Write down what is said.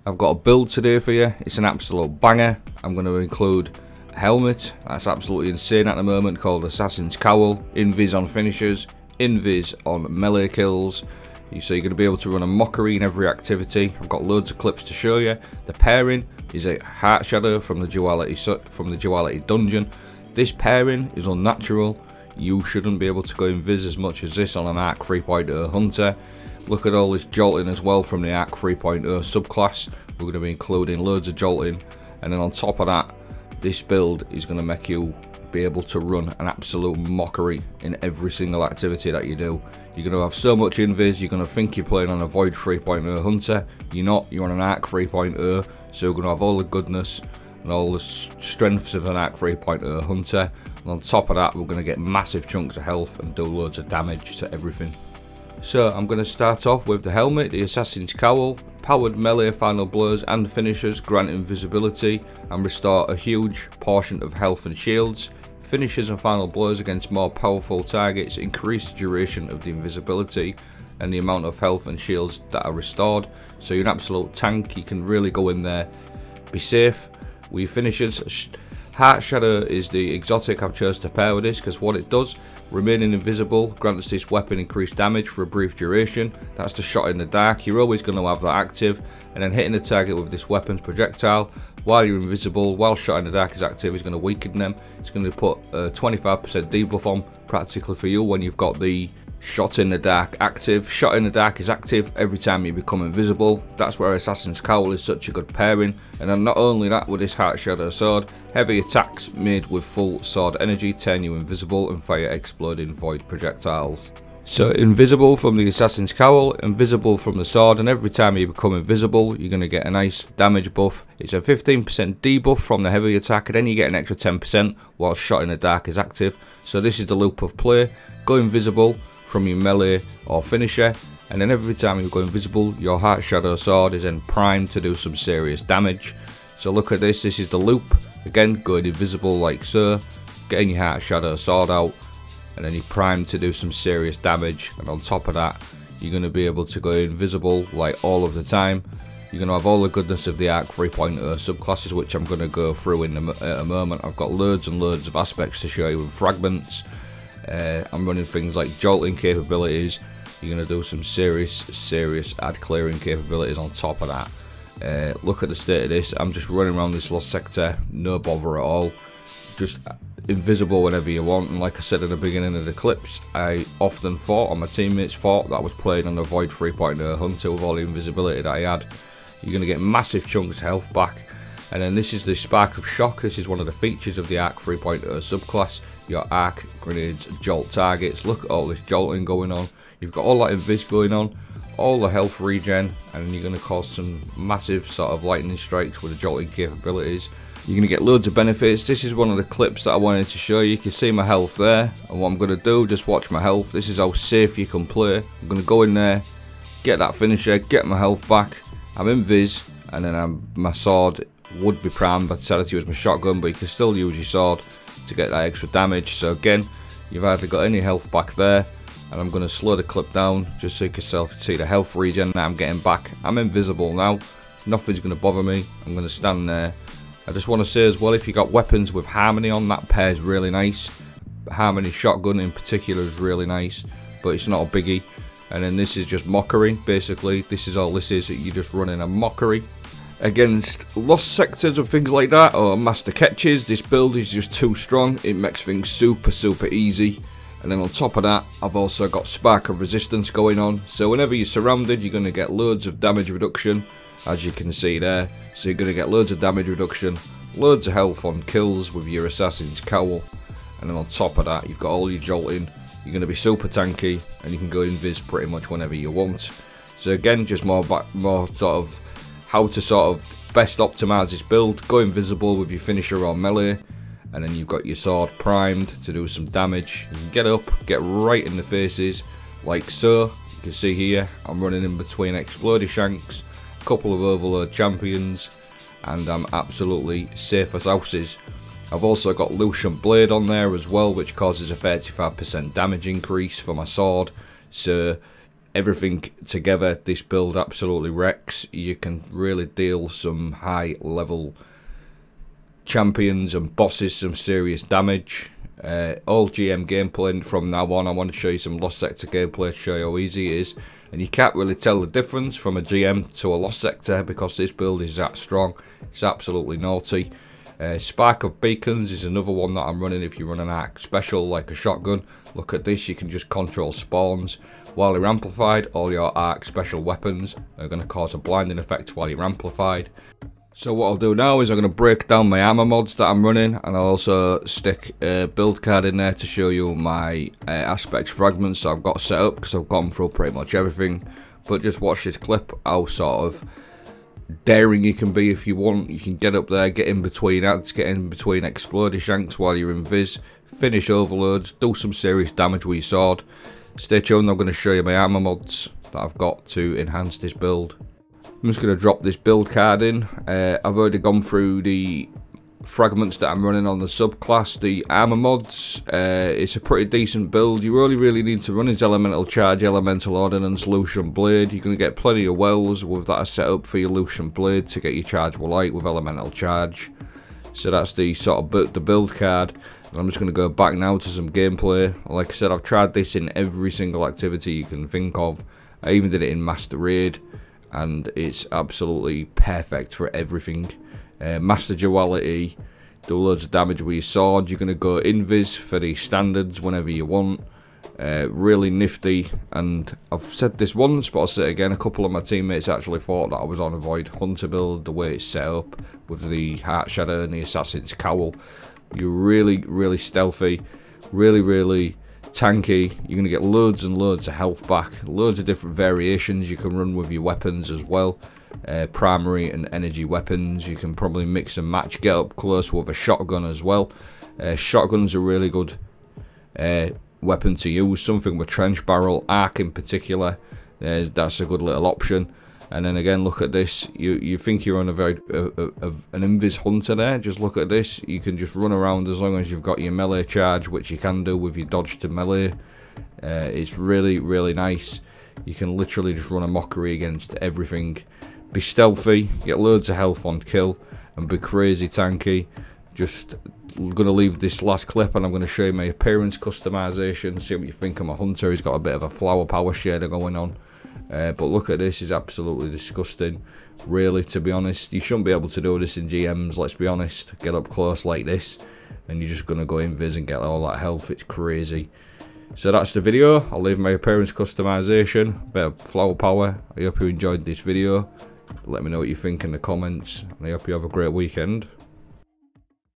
I've got a build today for you. It's an absolute banger. I'm going to include a helmet. That's absolutely insane at the moment, called Assassin's Cowl. Invis on finishers, invis on melee kills. So you're going to be able to run a mockery in every activity. I've got loads of clips to show you. The pairing is a Heartshadow from the duality dungeon. This pairing is unnatural. You shouldn't be able to go invis as much as this on an Arc 3.0 hunter. Look at all this jolting as well from the Arc 3.0 subclass. We're going to be including loads of jolting, and then on top of that, this build is going to make you be able to run an absolute mockery in every single activity that you do. You're going to have so much invis, you're going to think you're playing on a Void 3.0 hunter. You're not, you're on an Arc 3.0, so you're going to have all the goodness and all the strengths of an Arc 3.0 hunter. And on top of that, we're going to get massive chunks of health and do loads of damage to everything. So I'm going to start off with the helmet, the Assassin's Cowl. Powered melee final blows and finishers grant invisibility and restore a huge portion of health and shields. Finishers and final blows against more powerful targets increase the duration of the invisibility and the amount of health and shields that are restored. So you're an absolute tank, you can really go in there, be safe with your finishers. Heartshadow is the exotic I've chosen to pair with this because what it does, remaining invisible grants this weapon increased damage for a brief duration. That's the shot in the dark. You're always going to have that active, and then hitting the target with this weapon's projectile while you're invisible, while shot in the dark is active, is going to weaken them. It's going to put a 25% debuff on practically for you when you've got the shot in the dark active. Shot in the dark is active every time you become invisible. That's where Assassin's Cowl is such a good pairing. And then not only that, with this Heartshadow sword, heavy attacks made with full sword energy turn you invisible and fire exploding void projectiles. So invisible from the Assassin's Cowl, invisible from the sword, and every time you become invisible you're going to get a nice damage buff. It's a 15% debuff from the heavy attack, and then you get an extra 10% while shot in the dark is active. So this is the loop of play. Go invisible from your melee or finisher, and then every time you go invisible your Heartshadow sword is then primed to do some serious damage. So look at this, this is the loop. Again, going invisible like so, getting your Heartshadow sword out, and then you're primed to do some serious damage. And on top of that, you're going to be able to go invisible like all of the time. You're going to have all the goodness of the Arc 3.0 subclasses, which I'm going to go through in a moment. I've got loads and loads of aspects to show you with fragments. I'm running things like jolting capabilities. You're going to do some serious ad clearing capabilities on top of that. Look at the state of this. I'm just running around this lost sector, no bother at all, just invisible whenever you want. And like I said at the beginning of the clips, I often thought, or my teammates thought, that I was playing on the Void 3.0 hunter with all the invisibility that I had. You're going to get massive chunks of health back. And then this is the Spark of Shock. This is one of the features of the Arc 3.0 subclass. Your arc grenades jolt targets. Look at all this jolting going on. You've got all that invis going on, all the health regen, and you're going to cause some massive sort of lightning strikes with the jolting capabilities. You're going to get loads of benefits. This is one of the clips that I wanted to show you. You can see my health there, and what I'm going to do, just watch my health. This is how safe you can play. I'm going to go in there, get that finisher, get my health back. I'm invis, and then my sword would be primed. I decided to use my shotgun, but you can still use your sword to get that extra damage. So again, you've hardly got any health back there, and I'm going to slow the clip down just so you can see the health regen that I'm getting back. I'm invisible now, nothing's going to bother me. I'm going to stand there. I just want to say as well, if you got weapons with harmony on, that pair's really nice. Harmony shotgun in particular is really nice, but it's not a biggie. And then this is just mockery. Basically this is all this is, you're just running a mockery against lost sectors and things like that, or master catches. This build is just too strong. It makes things super easy. And then on top of that, I've also got Spark of Resistance going on, so whenever you're surrounded you're going to get loads of damage reduction, as you can see there. So you're going to get loads of damage reduction, loads of health on kills with your Assassin's Cowl, and then on top of that you've got all your jolting. You're going to be super tanky, and you can go invis pretty much whenever you want. So again, just more sort of how to sort of best optimize this build. Go invisible with your finisher or melee, and then you've got your sword primed to do some damage. You can get up, get right in the faces like so. You can see here I'm running in between exploding shanks, a couple of overload champions, and I'm absolutely safe as houses. I've also got Lucent Blade on there as well, which causes a 35% damage increase for my sword. So everything together, this build absolutely wrecks. You can really deal some high level champions and bosses some serious damage. All GM gameplay from now on. I want to show you some Lost Sector gameplay to show you how easy it is, and you can't really tell the difference from a GM to a Lost Sector because this build is that strong. It's absolutely naughty. Spark of Beacons is another one that I'm running if you run an arc special like a shotgun. Look at this, you can just control spawns. While you're amplified, all your arc special weapons are going to cause a blinding effect while you're amplified. So what I'll do now is I'm going to break down my armor mods that I'm running, and I'll also stick a build card in there to show you my aspect fragments that I've got set up, because I've gone through pretty much everything. But just watch this clip, how sort of daring you can be if you want. You can get up there, get in between acts, get in between explodey shanks while you're invis, finish overloads, do some serious damage with your sword. Stay tuned, I'm going to show you my armor mods that I've got to enhance this build. I'm just going to drop this build card in. I've already gone through the fragments that I'm running on the subclass, the armor mods. It's a pretty decent build. You really need to run his elemental charge, elemental ordnance, Lucent Blade. You're going to get plenty of wells with that set up for your Lucent Blade to get your chargeable light with elemental charge. So that's the sort of the build card. And I'm just going to go back now to some gameplay. Like I said, I've tried this in every single activity you can think of. I even did it in Master Raid, and it's absolutely perfect for everything. Master Duality, do loads of damage with your sword. You're going to go invis for the standards whenever you want. Really nifty, and I've said this once but I'll say it again, a couple of my teammates actually thought that I was on a Void Hunter build, the way it's set up with the Heartshadow and the Assassin's Cowl. You're really stealthy, really tanky. You're going to get loads and loads of health back, loads of different variations you can run with your weapons as well. Primary and energy weapons, you can probably mix and match, get up close with a shotgun as well. Shotgun's a really good weapon to use, something with trench barrel, arc in particular, that's a good little option. And then again, look at this, you think you're on a very an invis hunter there, just look at this, you can just run around as long as you've got your melee charge, which you can do with your dodge to melee. It's really nice. You can literally just run a mockery against everything, be stealthy, get loads of health on kill, and be crazy tanky. Just going to leave this last clip and I'm going to show you my appearance customization, see what you think of my hunter. He's got a bit of a flower power shader going on. But look at this, it's absolutely disgusting. Really, to be honest, you shouldn't be able to do this in GMs, let's be honest. Get up close like this, and you're just going to go invis and get all that health, it's crazy. So that's the video. I'll leave my appearance customization, a bit of flower power. I hope you enjoyed this video. Let me know what you think in the comments, and I hope you have a great weekend.